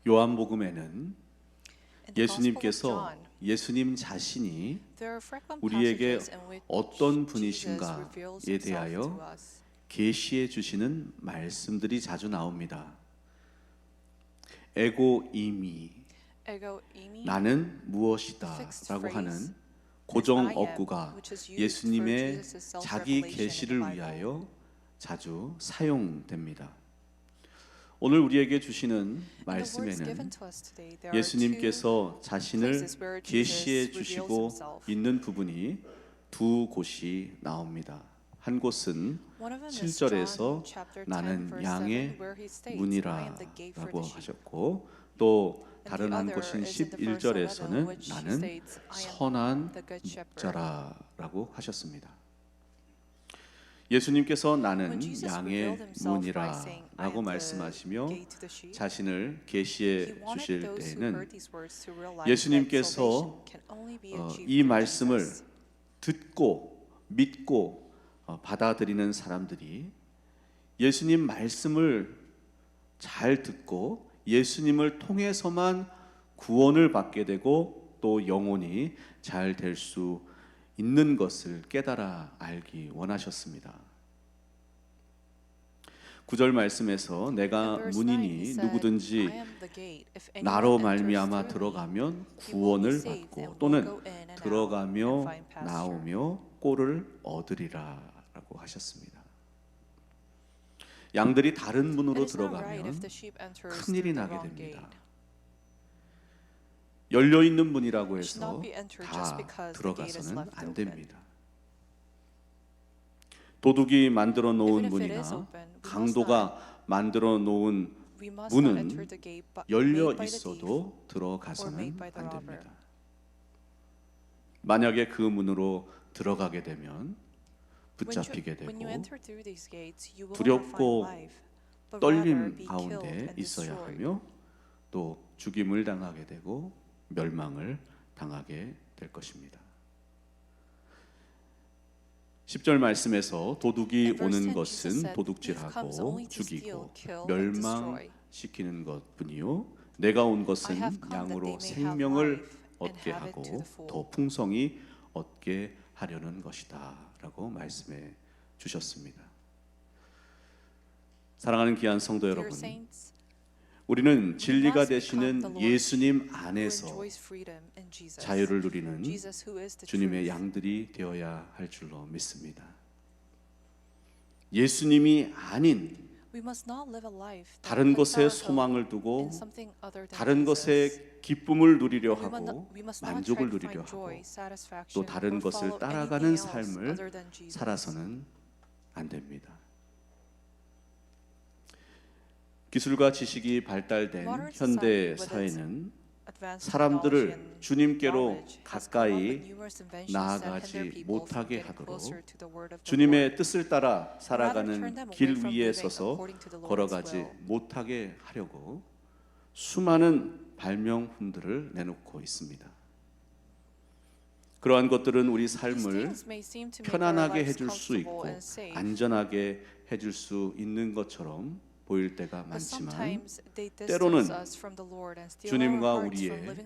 요한복음에는 예수님께서 예수님 자신이 우리에게 어떤 분이신가에 대하여 계시해 주시는 말씀들이 자주 나옵니다. 에고 이미, 나는 무엇이다 라고 하는 고정 어구가 예수님의 자기 계시를 위하여 자주 사용됩니다. 오늘 우리에게 주시는 말씀에는 예수님께서 자신을 계시해 주시고 있는 부분이 두 곳이 나옵니다. 한 곳은 7절에서 나는 양의 문이라 라고 하셨고, 또 다른 한 곳인 11절에서는 나는 선한 목자라 라고 하셨습니다. 예수님께서 나는 양의 문이라 라고 말씀하시며 자신을 계시해 주실 때에는 예수님께서 이 말씀을 듣고 믿고 받아들이는 사람들이 예수님 말씀을 잘 듣고 예수님을 통해서만 구원을 받게 되고 또 영혼이 잘 될 수 있는 것을 깨달아 알기 원하셨습니다. 9절 말씀에서 내가 문이니 누구든지 나로 말미암아 들어가면 구원을 받고 또는 들어가며 나오며 꼴을 얻으리라 라고 하셨습니다. 양들이 다른 문으로 들어가면 큰일이 나게 됩니다. 열려있는 문이라고 해서 다 들어가서는 안 됩니다. 도둑이 만들어 놓은 문이나 강도가 만들어 놓은 문은 열려 있어도 들어가서는 안 됩니다. 만약에 그 문으로 들어가게 되면 붙잡히게 되고 두렵고 떨림 가운데 있어야 하며 또 죽임을 당하게 되고 멸망을 당하게 될 것입니다. 10절 말씀에서 도둑이 오는 것은 도둑질하고 죽이고 멸망시키는 것뿐이요 내가 온 것은 양으로 생명을 얻게 하고 더 풍성히 얻게 하려는 것이다 라고 말씀해 주셨습니다. 사랑하는 귀한 성도 여러분, 우리는 진리가 되시는 예수님 안에서 자유를 누리는 주님의 양들이 되어야 할 줄로 믿습니다. 예수님이 아닌 다른 것에 소망을 두고 다른 것에 기쁨을 누리려 하고 만족을 누리려 하고 또 다른 것을 따라가는 삶을 살아서는 안 됩니다. 기술과 지식이 발달된 현대 사회는 사람들을 주님께로 가까이 나아가지 못하게 하도록 주님의 뜻을 따라 살아가는 길 위에 서서 걸어가지 못하게 하려고 수많은 발명품들을 내놓고 있습니다. 그러한 것들은 우리 삶을 편안하게 해줄 수 있고 안전하게 해줄 수 있는 것처럼 보일 때가 많지만 때로는 주님과 우리의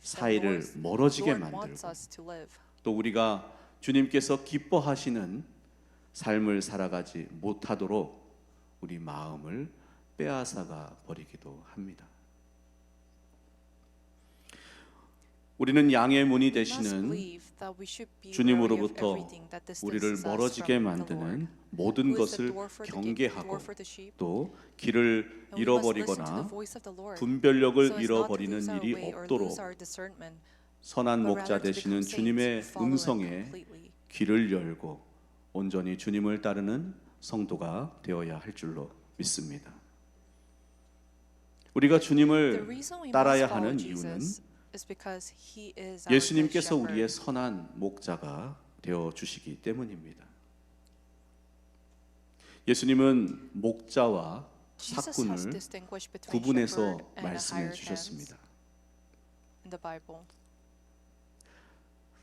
사이를 멀어지게 만들고 또 우리가 주님께서 기뻐하시는 삶을 살아가지 못하도록 우리 마음을 빼앗아가 버리기도 합니다. 우리는 양의 문이 되시는 주님으로부터 우리를 멀어지게 만드는 모든 것을 경계하고 또 길을 잃어버리거나 분별력을 잃어버리는 일이 없도록 선한 목자 되시는 주님의 음성에 귀를 열고 온전히 주님을 따르는 성도가 되어야 할 줄로 믿습니다. 우리가 주님을 따라야 하는 이유는 예수님께서 우리의 선한 목자가 되어 주시기 때문입니다. 예수님은 목자와 삭군을 구분해서 말씀해 주셨습니다.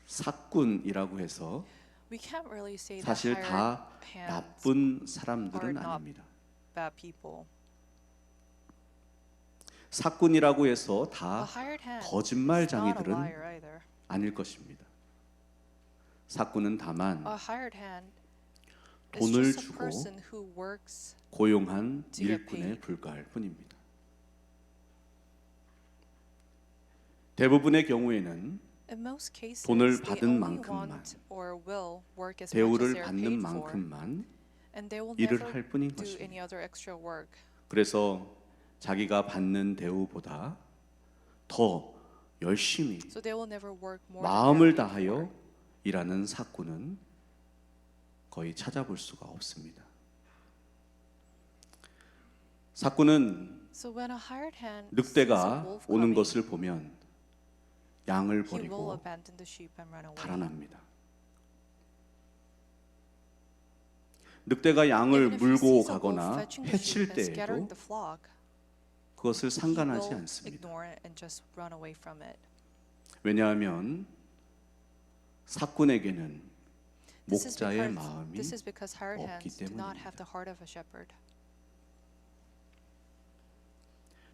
삭군이라고 해서 사실 다 나쁜 사람들은 아닙니다. 사꾼이라고 해서 A 다 hired hand is not a 거짓말장이들은 liar either. 아닐 것입니다. 사꾼은 다만 A hired hand is 돈을 just a 주고 person who works. 고용한 to get 일꾼에 paid. 불과할 뿐입니다. 대부분의 경우에는 In most cases, 돈을 they 받은 only 만큼만, want or will work as much as 대우를 they are 받는 paid for, 만큼만 and they will 일을 never 할 뿐인 do 것입니다. any other extra work. 그래서 자기가 받는 대우보다 더 열심히 So they will never work more than 마음을 they are paid 다하여 for. 일하는 사꾼은 거의 찾아볼 수가 없습니다. 사꾼은 So when a hired hand sees a 늑대가 wolf 오는 coming, 것을 보면 양을 he will 버리고 abandon the sheep and run away. 달아납니다. 늑대가 양을 Even if he 물고 sees a wolf 가거나 fetching the 해칠 sheep and scattering 때에도 the flock, 그것을 he 상관하지 will 않습니다. ignore it and just run away from it. 왜냐하면 사꾼에게는 This is 목자의 because- 마음이 This is because hired 없기 hands do not have 때문입니다. the heart of a shepherd.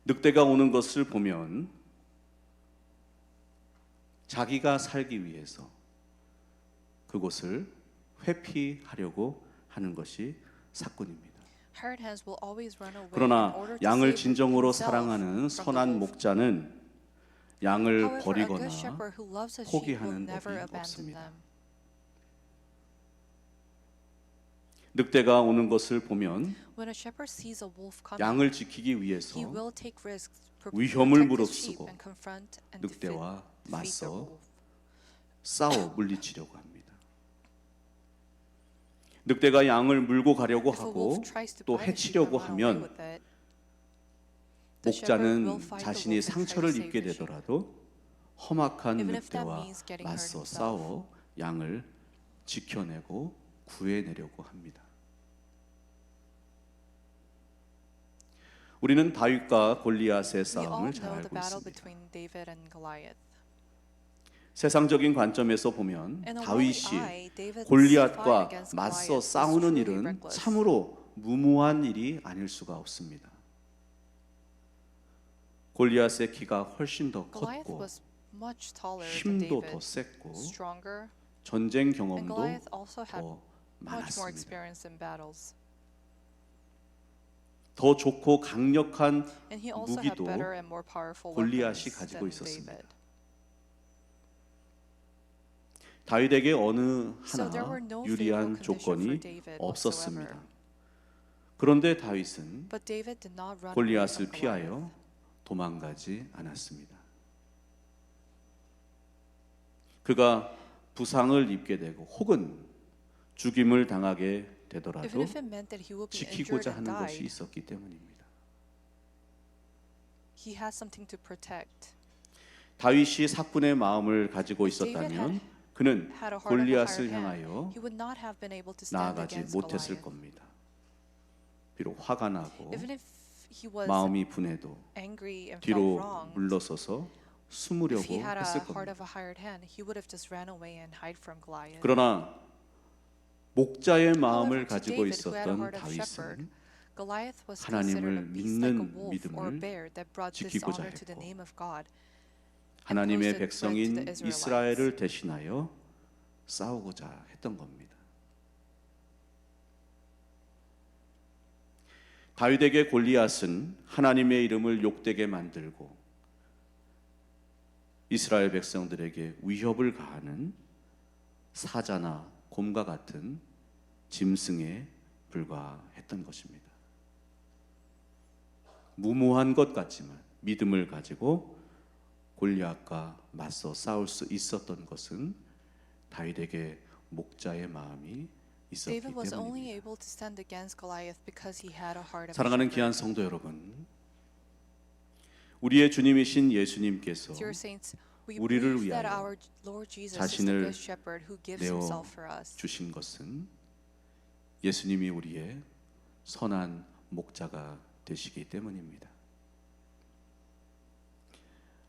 늑대가 오는 것을 보면 자기가 살기 위해서 그곳을 회피하려고 하는 것이 사꾼입니다. Hired hands will always run away 그러나 in order to 양을 save 진정으로 himself 사랑하는 from the 선한 wolf. 목자는 양을 However, a 버리거나 good shepherd who loves his sheep will 포기하는 never 법이 abandon 없습니다. them. 늑대가 오는 것을 보면 When a shepherd sees a wolf coming, 양을 지키기 위해서 he will take risks to 위험을 protect his sheep 무릅쓰고 and confront and defeat 늑대와 the 맞서 wolf. 싸워 물리치려고 합니다. 늑대가 양을 물고 가려고 If a 하고 wolf tries to 또 bite a sheep and 해치려고 run away 하면 with it, the shepherd will 목자는 fight the 자신이 wolf and try to 상처를 save 입게 the sheep. 되더라도 험악한 Even if that 늑대와 means getting hurt 맞서 himself. 싸워 양을 지켜내고 구해내려고 합니다. 우리는 다윗과 골리앗의 We all 싸움을 잘 know the 알고 battle 있습니다. between David and Goliath. 세상적인 관점에서 보면 In a worldly 다윗이 eye, David's fight 골리앗과 against 맞서 Goliath was 싸우는 truly 일은 reckless. 참으로 무모한 일이 아닐 수가 없습니다. 골리앗의 키가 훨씬 더 Goliath 컸고 was much taller than 힘도 David, 더 셌고 stronger, 전쟁 and 경험도 Goliath also had 더 much more 많았습니다. experience in battles. 더 좋고 강력한 And he also had 무기도 better and more powerful 골리앗이 weapons 가지고 than 있었습니다. David. 다윗에게 어느 So there 하나 were no 유리한 favorable condition 조건이 for David 없었습니다. whatsoever. 그런데 다윗은 But David did not run away 골리앗을 from Goliath. 피하여 도망가지 않았습니다. 그가 부상을 입게 되고 혹은 죽임을 당하게 되더라도 Even if it meant that he would be injured 지키고자 and 하는 것이 died, 있었기 때문입니다. he had something to protect. 다윗이 사꾼의 마음을 가지고 있었다면 그는 Had a heart of a 골리앗을 hired hand, 향하여 he would not have been able to stand 나아가지 against 못했을 Goliath. 겁니다. 비록 화가 나고 Even if he was 마음이 분해도 angry and felt 뒤로 wronged, 물러서서 if 숨으려고 he had a 했을 heart 겁니다. of a hired hand, he would have just ran away and hide from Goliath. 그러나 목자의 마음을 However, to 가지고 David, who had a 있었던 heart of shepherd, 다윗은 Goliath was 하나님을 considered a beast like a 믿는 wolf or a 믿음을 bear that brought 지키고자 dishonor to the 했고 name of God. 하나님의 posed threat to 백성인 the Israelites. 이스라엘을 대신하여 싸우고자 했던 겁니다. 다윗에게 골리앗은 하나님의 이름을 욕되게 만들고 이스라엘 백성들에게 위협을 가하는 사자나 곰과 같은 짐승에 불과했던 것입니다. 무모한 것 같지만 믿음을 가지고 골리앗과 맞서 싸울 수 있었던 것은 다윗에게 목자의 마음이 있었기 David was only 때문입니다. able to stand against Goliath because he had a heart of a 사랑하는 shepherd. 귀한 성도 여러분, 우리의 주님이신 예수님께서 Dear saints, we 우리를 believe that 위하여 our Lord Jesus is the 자신을 good shepherd who gives 내어 himself for us. 주신 것은 예수님이 우리의 선한 목자가 되시기 때문입니다.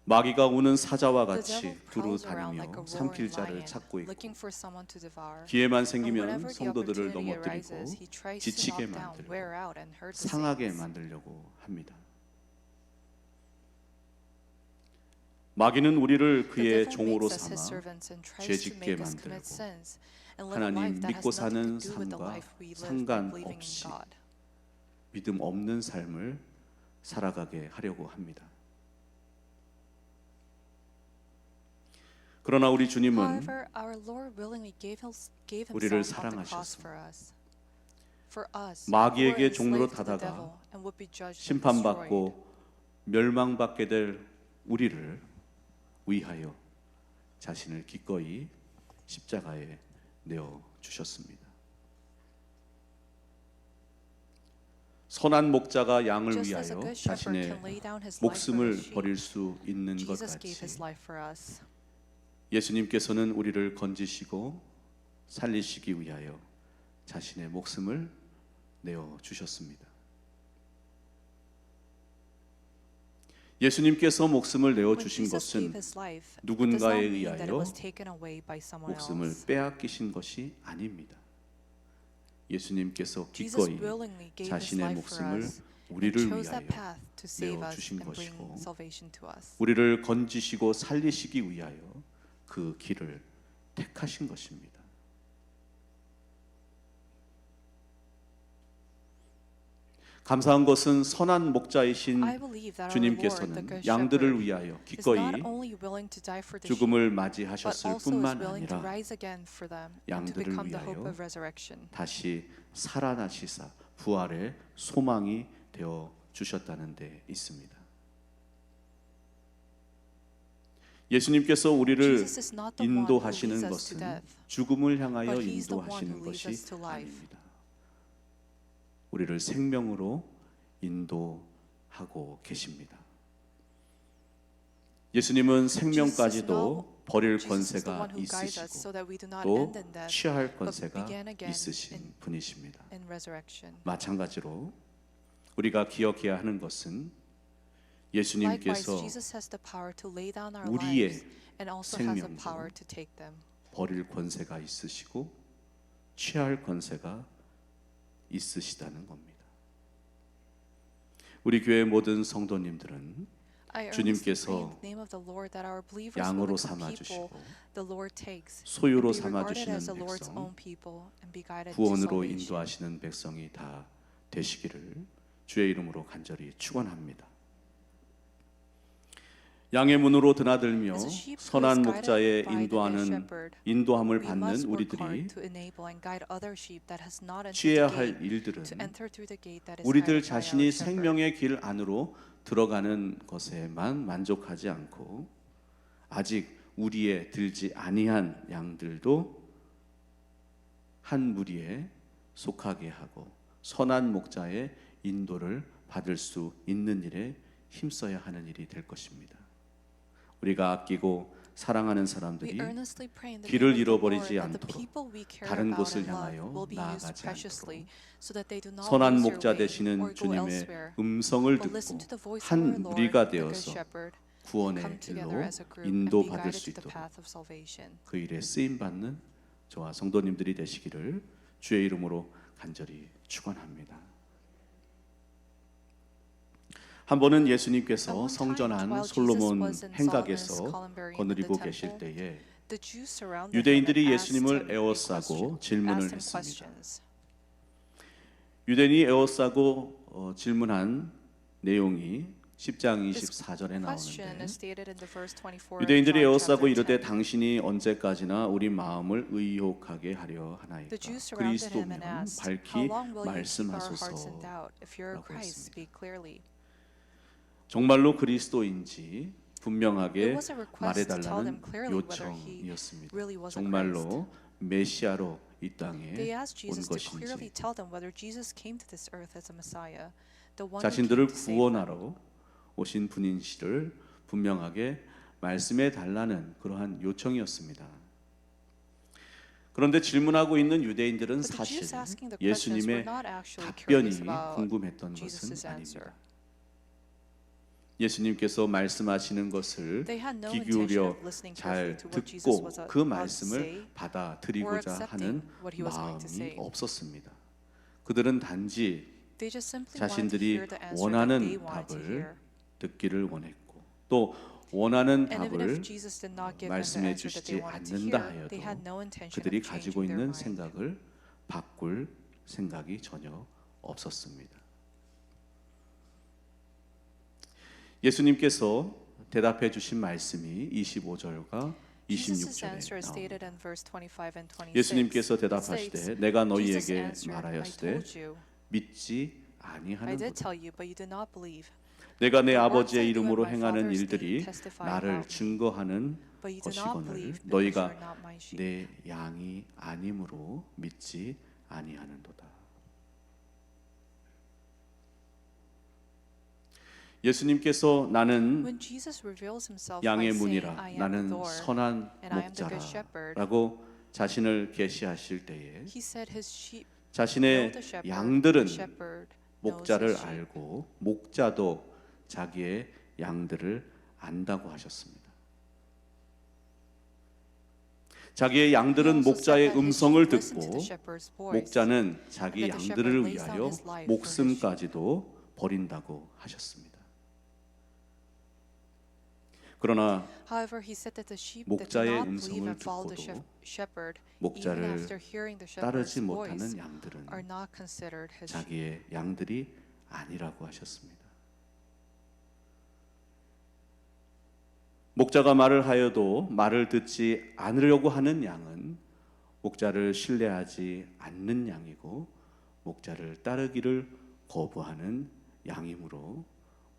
마귀가 우는 사자와 The 같이 devil 두루 prowls around like 다니며 a 삼킬 roaring 자를 lion, 찾고 있고 looking for someone to devour. 기회만 And 생기면 whenever the 성도들을 opportunity 넘어뜨리고 arises, he tries to 지치게 knock down, 만들고 wear out, and hurt the 상하게 saints. 만들려고 합니다. 마귀는 우리를 The 그의 devil 종으로 makes us his 삼아 servants and tries to 죄짓게 make us commit 만들고 sins and live a 하나님 life that 믿고 has nothing 사는 to do with the 삶과 life we live by believing in 상관없이 God. 믿음 없는 삶을 살아가게 하려고 합니다. 그러나 우리 주님은 However, our Lord willingly gave 우리를 himself on the cross 사랑하셔서 for us. For us, 마귀에게 who were 종로로 enslaved to the 타다가 devil and would be judged and destroyed. 심판받고 멸망받게 될 우리를 위하여 자신을 기꺼이 십자가에 내어 주셨습니다. 선한 목자가 양을 Just as a 위하여 good shepherd 자신의 can lay down his life for 목숨을 his sheep, 버릴 수 있는 것 Jesus gave 같이 his life for us. 예수님께서는 우리를 건지시고 살리시기 위하여 자신의 목숨을 내어 주셨습니다. 예수님께서 목숨을 내어 When 주신 Jesus gave 것은 his life, it does not 누군가에 mean that it 의하여 was taken away by someone 목숨을 else. 빼앗기신 것이 아닙니다. 예수님께서 Jesus 기꺼이 willingly gave his 자신의 life for 목숨을 us and 우리를 chose that 위하여 path to save 내어 us 주신 and bring 것이고 salvation to us. 우리를 건지시고 살리시기 위하여 그 길을 택하신 것입니다. 감사한 것은 선한 목자이신 I believe that our Lord, the 주님께서는 Good 양들을 Shepherd, 위하여 is 기꺼이 not only willing to die for the sheep, 죽음을 but 맞이하셨을 also is 뿐만 willing to 아니라 rise again for them and to 양들을 become the hope 위하여 of resurrection. 다시 살아나시사 부활의 소망이 되어 주셨다는 데 있습니다. 예수님께서 우리를 Jesus is not the one who 인도하시는 leads us to 것은 death, 죽음을 향하여 but He's the one 인도하시는 who leads 것이 us to life. 아닙니다. 우리를 생명으로 인도하고 계십니다. 예수님은 생명까지도 버릴 Jesus is the 권세가 one who guides us 있으시고 so that we do not 또 end in death, 취할 but 권세가 begin again 있으신 분이십니다. in resurrection. 마찬가지로 우리가 기억해야 하는 것은 Likewise, 예수님께서 Jesus has the power to lay down our 우리의 lives and also has the 생명도 power to take them. 버릴 권세가 있으시고 취할 권세가 있으시다는 겁니다. 우리 교회 모든 성도님들은 I earnestly 주님께서 pray in the name of the Lord that our believers 양으로 will become 삼아 people 주시고 the Lord takes 소유로 and be 삼아 regarded as the 주시는 Lord's 백성, own people and be guided to 구원으로 salvation. 인도하시는 백성이 다 되시기를 주의 이름으로 간절히 축원합니다. 양의 문으로 드나들며 As a sheep who is 선한 guided 목자의 by the 인도하는 shepherd, 인도함을 we 받는 must work 우리들이 hard to enable and guide other sheep that has not entered 취해야 the 할 gate 일들은 to enter through the gate that is 우리들 guided by 자신이 our shepherd. 생명의 길 안으로 들어가는 것에만 만족하지 않고 아직 우리에 들지 아니한 양들도 한 무리에 속하게 하고 선한 목자의 인도를 받을 수 있는 일에 힘써야 하는 일이 될 것입니다. 우리가 아끼고 사랑하는 We 사람들이 earnestly pray in the 길을 name of the 잃어버리지 Lord that the 않도록 people we care 다른 about 곳을 and love 향하여 will be used 나아가지 preciously so that they do not 선한 lose 목자 their way 되시는 or go 주님의 elsewhere, 음성을 but listen to the 듣고 voice of 한 our Lord, 무리가 the Good 되어서 Shepherd, 구원의 come together 길로 as a group and be 인도받을 guided 수 to the 있도록 path of salvation. 그 일에 쓰임 받는 저와 성도님들이 되시기를 주의 이름으로 간절히 축원합니다. 한 번은 예수님께서 성전한 솔로몬 행각에서 거느리고 계실 때에 The Jews surrounded him 유대인들이 and asked 예수님을 him 에워싸고 질문을 asked him 했습니다. questions. 유대인이 에워싸고 질문한 내용이 10장 24절에 Question 나오는데 is stated in the verse 24 유대인들이 of John 에워싸고 chapter 이르되 10. 당신이 언제까지나 우리 마음을 의혹하게 하려 하나이까 The Jews surrounded him and 그리스도면 asked, How 밝히 long will you keep our hearts in 말씀하소서. doubt? If you're 라고 Christ, 했습니다. speak clearly. 정말로 그리스도인지 It 분명하게 was a request to tell them 말해달라는 clearly whether he 요청이었습니다. really was a Christ. 정말로 메시아로 이 They 땅에 asked 온 Jesus to clearly 것인지 tell them whether Jesus came to this earth as a Messiah, the one who 자신들을 came to save them. 구원하러 오신 분인지를 분명하게 말씀해 달라는 그러한 요청이었습니다. 그런데 질문하고 있는 유대인들은 But the 사실 Jews asking the questions were 예수님의 not actually 답변이 curious about 궁금했던 Jesus' 것은 answer. 아닙니다. 예수님께서 말씀하시는 것을 They had no 귀 intention 기울여 of listening 잘 carefully to what Jesus 듣고 was 그 about to 말씀을 say or 받아들이고자 accepting 하는 what he was going to 마음이 say. 없었습니다. 그들은 단지 They just simply wanted to 자신들이 hear the answer that they 원하는 wanted to 답을 hear. 듣기를 원했고 또 원하는 And even 답을 if Jesus did not give them the 말씀해 answer that they 주시지 wanted to 않는다 hear, they had 하여도 no intention 그들이 of 가지고 changing their 있는 mind. 생각을 바꿀 생각이 전혀 없었습니다. 예수님께서 대답해 주신 말씀이 25절과 Jesus' answer 26절에 is stated 나옵니다. in verse 25 and 26. 예수님께서 It 대답하시되 states, 내가 Jesus 너희에게 answered, I 말하였으되 told you, 믿지 I did 아니하는도다. tell you, but you did not believe. 내가 내 The works 아버지의 I do in 이름으로 my 행하는 Father's 일들이 name testify 나를 about me. 증거하는 But you do not 것이거늘 believe because you 너희가 are not my sheep. 내 양이 아님으로 믿지 아니하는도다. 예수님께서 나는 When Jesus reveals himself by 양의 saying, 문이라 I am the 나는 door, 선한 and I am the good shepherd, 목자라라고 자신을 계시하실 때에 he said his sheep know 자신의 the shepherd, 양들은 the shepherd knows 목자를 his sheep. 알고 목자도 자기의 양들을 안다고 하셨습니다. 자기의 He 양들은 also 목자의 said that his 음성을 sheep listen to 듣고 the shepherd's voice. 목자는 자기 and that the 양들을 shepherd lays down 위하여 his life for his sheep. 목숨까지도 버린다고 하셨습니다. 그러나 However, he said that the sheep that do 목자의 not believe 음성을 and follow the 듣고도 shepherd, even 목자를 after hearing the shepherd's 따르지 voice, 못하는 양들은 are not considered his sheep. 자기의 양들이 아니라고 하셨습니다. 목자가 말을 하여도 말을 듣지 않으려고 하는 양은 목자를 신뢰하지 않는 양이고 목자를 따르기를 거부하는 양이므로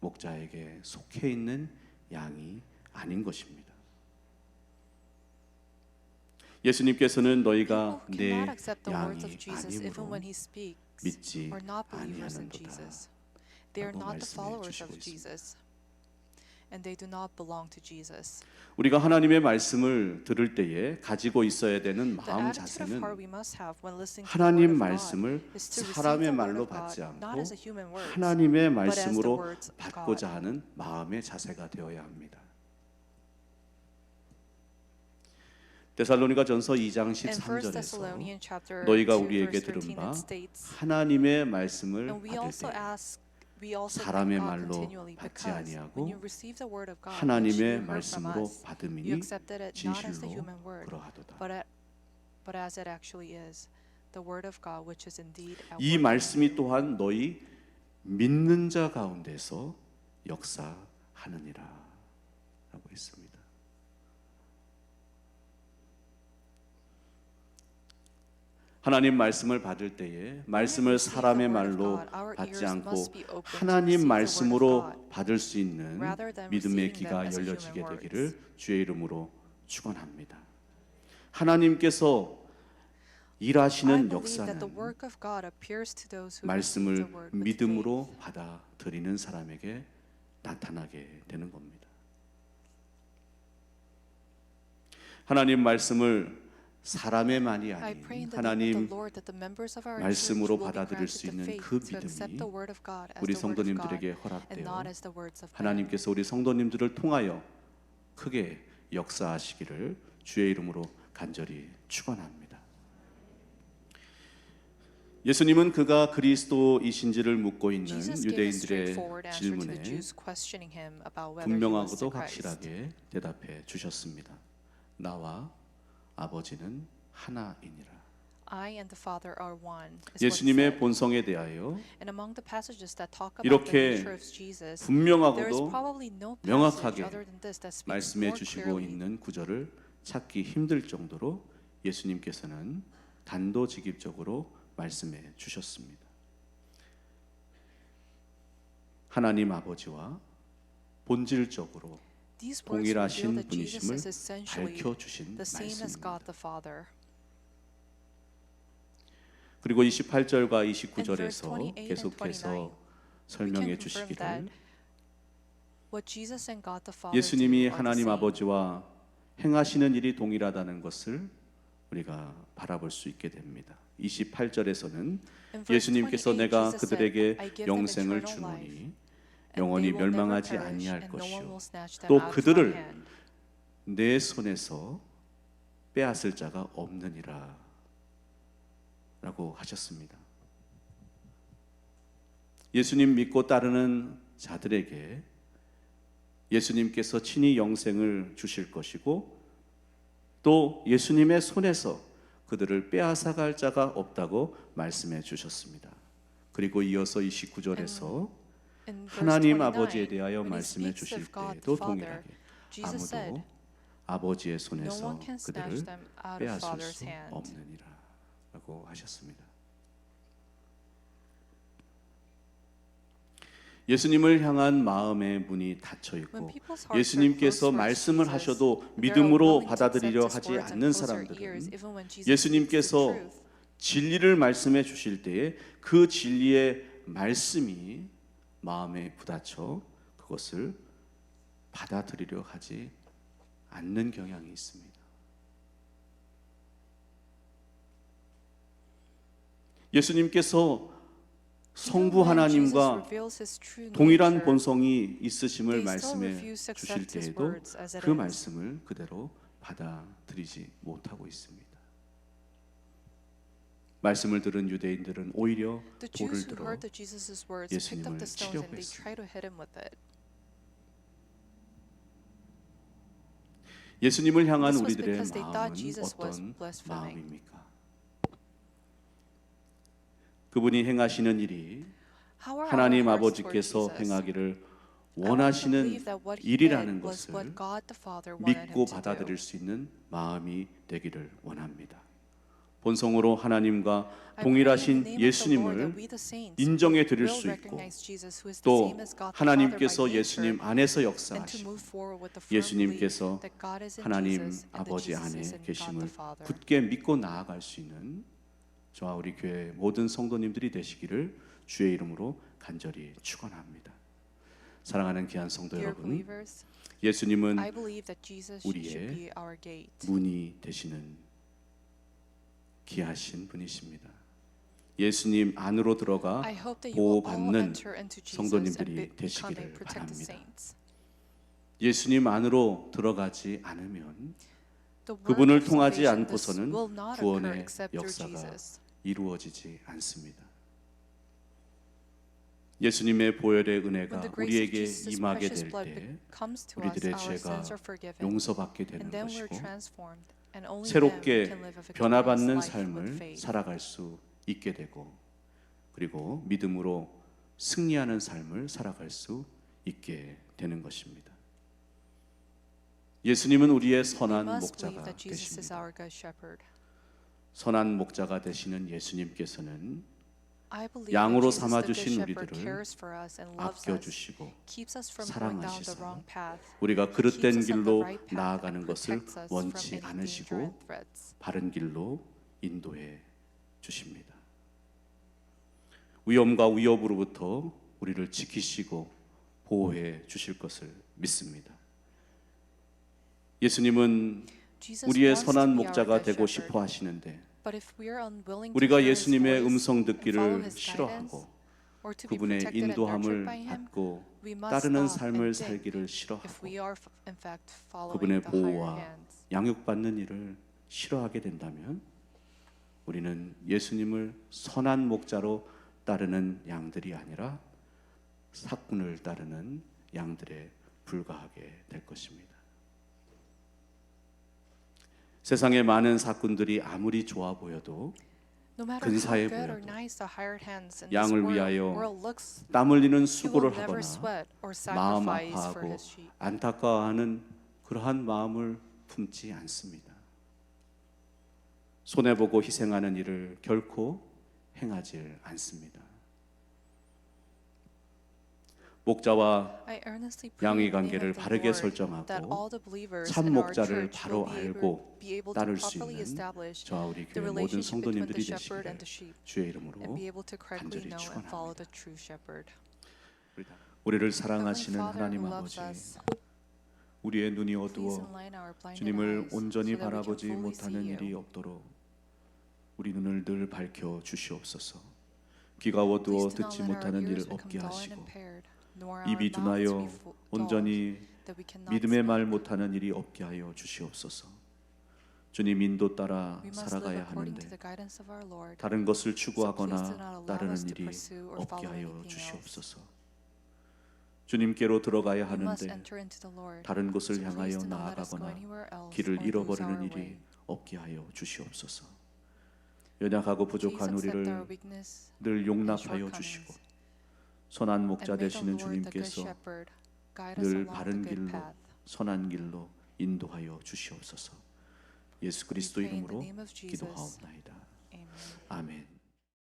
목자에게 속해 있는 양이 아닌 것입니다. 예수님께서는 너희가 People 내 cannot accept the words 양이 of Jesus even 아니므로 when he speaks 믿지 are not believers in 아니하는도다 Jesus. They are 라고 not the 말씀해 followers of 주시고 있습니다. Jesus. And they do not belong to Jesus. 우리가 하나님의 말씀을 들을 때에 가지고 있어야 되는 The 마음 attitude of 자세는 heart we must have when listening to the word 하나님 of God 말씀을 is to receive 사람의 the word 말로 of God 받지 not 않고 as a human words, 하나님의 but as the 말씀으로 words of 받고자 God. 하는 마음의 자세가 되어야 합니다. 데살로니가전서 2장 In 1 13절에서 Thessalonians chapter 2 너희가 verse 우리에게 13 들은 바 it states, 하나님의 말씀을 and we 받을 also 때 ask, we also 사람의 thank God 말로 continually 받지 because 아니하고 when you receive the word of God, which you 하나님의 heard from 말씀으로 us, you 받음이니 accepted it not as the 진실로 human word, 그러하도다. but as it actually is, the word of God, which is indeed at 이 work in 말씀이 you. 또한 너희 믿는 자 가운데서 역사하느니라 라고 했습니다. 하나님 말씀을 받을 때에 말씀을 사람의 말로 받지 않고 하나님 말씀으로 받을 수 있는 믿음의 귀가 열려지게 되기를 주의 이름으로 축원합니다. 하나님께서 I 일하시는 believe that the 역사는 work of God appears to those who receive 말씀을 the word with 믿음으로 faith. 받아들이는 사람에게 나타나게 되는 겁니다. 하나님 말씀을 사람의 말이 I pray 아닌 in the name of 하나님 the Lord that the members of our church 말씀으로 will be 받아들일 granted 수 the 있는 faith 그 to accept 믿음이 the word of God as 우리 the word of God 성도님들에게 and 허락되어 not as the words of man. 하나님께서 우리 성도님들을 통하여 크게 역사하시기를 주의 이름으로 간절히 축원합니다. 예수님은 그가 그리스도이신지를 묻고 있는 Jesus gave a 유대인들의 straightforward answer to the 질문에 Jews questioning him about whether he was 분명하고도 the Christ. 확실하게 대답해 주셨습니다. 나와 아버지는 하나이니라. I and the Father are one. Is what he 예수님의 said. 본성에 대하여 And among the passages that talk about the 이렇게 nature of Jesus, there is 분명하고도 probably no passage 명확하게 other than this that speaks 말씀해 more 주시고 clearly. 있는 구절을 찾기 힘들 정도로 예수님께서는 단도직입적으로 말씀해 주셨습니다. 하나님 아버지와 본질적으로 These words 동일하신 reveal that Jesus 분이심을 is essentially 밝혀 주신 the same as 말씀입니다. God the Father. 그리고 28절과 In 29절에서 verse 28 and 계속해서 29, we 설명해 can confirm that 주시기를 what Jesus and God the Father 예수님이 do are the 하나님 same. 아버지와 행하시는 일이 동일하다는 것을 우리가 바라볼 수 있게 됩니다. 28절에서는 In verse 예수님께서 28, 내가 Jesus said, 그들에게 I give them 영생을 eternal life, 주노니 and 영원히 they will never 멸망하지 perish, 아니할 and no one 것이요 will snatch them 또 out of my 그들을 hand. 내 손에서 빼앗을 자가 없느니라 라고 하셨습니다. 예수님 믿고 따르는 자들에게 예수님께서 친히 영생을 주실 것이고 또 예수님의 손에서 그들을 빼앗아갈 자가 없다고 말씀해 주셨습니다. 그리고 이어서 29절에서 In verse 하나님 29, 아버지에 대하여 when he 말씀해 speaks 주실 of God 때에도 the Father, 동일하게 Jesus said, 아무도 아버지의 "No 손에서 one can snatch 그들을 them out of 빼앗을 Father's 수 hand." 없느니라 라고 하셨습니다. 예수님을 향한 마음의 문이 닫혀 When 있고 people's hearts are 예수님께서 closed towards 말씀을 Jesus, 하셔도 and they're 믿음으로 unwilling to 받아들이려 accept his 하지 words and 않는 close their ears, 사람들은 even when Jesus speaks the 예수님께서 truth, 진리를 말씀해 주실 때에 그 진리의 말씀이 마음에 부딪혀 그것을 받아들이려 하지 않는 경향이 있습니다. 예수님께서 성부 하나님과 동일한 본성이 있으심을 말씀해 주실 때에도 그 말씀을 그대로 받아들이지 못하고 있습니다. 말씀을 들은 유대인들은 오히려 돌을 들어 예수님을 치려고 했습니다. 예수님을 향한 우리들의 마음은 어떤 마음입니까? 그분이 행하시는 일이 하나님 아버지께서 행하기를 원하시는 일이라는 것을 믿고 받아들일 수 있는 마음이 되기를 원합니다. 본성으로 하나님과 동일하신 예수님을 인정해 드릴 수 있고 또 하나님께서 예수님 안에서 역사하시고 예수님께서 하나님 아버지 안에 계심을 굳게 믿고 나아갈 수 있는 저와 우리 교회 모든 성도님들이 되시기를 주의 이름으로 간절히 축원합니다. 사랑하는 귀한 성도 여러분, 예수님은 우리의 문이 되시는 귀하신 분이십니다. 예수님 안으로 들어가 보호받는 성도님들이 되시기를 바랍니다. 예수님 안으로 들어가지 않으면 그분을 통하지 않고서는 구원의 역사가 이루어지지 않습니다. 예수님의 보혈의 은혜가 우리에게 임하게 될 때 우리들의 죄가 용서받게 되는 것이고 새롭게 변화받는 삶을 살아갈 수 있게 되고 그리고 믿음으로 승리하는 삶을 살아갈 수 있게 되는 것입니다. 예수님은 우리의 선한 목자가 되십니다. 선한 목자가 되시는 예수님께서는 양으로 삼아주신 우리들을 아껴주시고 사랑하시사 우리가 그릇된 길로 나아가는 것을 원치 않으시고 바른 길로 인도해 주십니다. 위험과 위협으로부터 우리를 지키시고 보호해 주실 것을 믿습니다. 예수님은 우리의 선한 목자가 되고 싶어 하시는데 우리가 예수님의 음성 듣기를 싫어하고 그분의 인도함을 받고 따르는 삶을 살기를 싫어하고 그분의 보호와 양육받는 일을 싫어하게 된다면 우리는 예수님을 선한 목자로 따르는 양들이 아니라 사꾼을 따르는 양들에 불과하게 될 것입니다. 세상의 많은 사꾼들이 아무리 좋아 보여도 근사해 보여도 양을 위하여 땀 흘리는 수고를 하거나 마음 아파하고 안타까워하는 그러한 마음을 품지 않습니다. 손해보고 희생하는 일을 결코 행하지 않습니다. 목자와 양의 관계를 바르게 설정하고 참 목자를 바로 알고 따를 수 있는 저와 우리 교회 모든 성도님들이 되시기를 주의 이름으로 간절히 축원합니다. 우리를 사랑하시는 하나님 아버지, 우리의 눈이 어두워 주님을 온전히 바라보지 못하는 일이 없도록 우리 눈을 늘 밝혀 주시옵소서. 귀가 어두워 듣지 못하는 일 없게 하시고 입이 둔하여 온전히 믿음의 말 못하는 일이 없게 하여 주시옵소서. 주님 인도 따라 살아가야 하는데 다른 것을 추구하거나 따르는 일이 없게 하여 주시옵소서. 주님께로 들어가야 We must 하는데 enter into the Lord. 다른 곳을 So please 향하여 do not let us go 나아가거나 anywhere else 길을 or lose 잃어버리는 our 일이 way. 없게 하여 주시옵소서. 연약하고 Please 부족한 accept our 우리를 weakness 늘 and 용납하여 주시고 shortcomings. 선한 목자 And may the 되시는 Lord, the Good 주님께서 Shepherd, guide us 늘 along 바른 the good 길로 path. 선한 길로 인도하여 주시옵소서. 예수 그리스도 We pray in the 이름으로 name of Jesus. 기도하옵나이다. Amen. 아멘.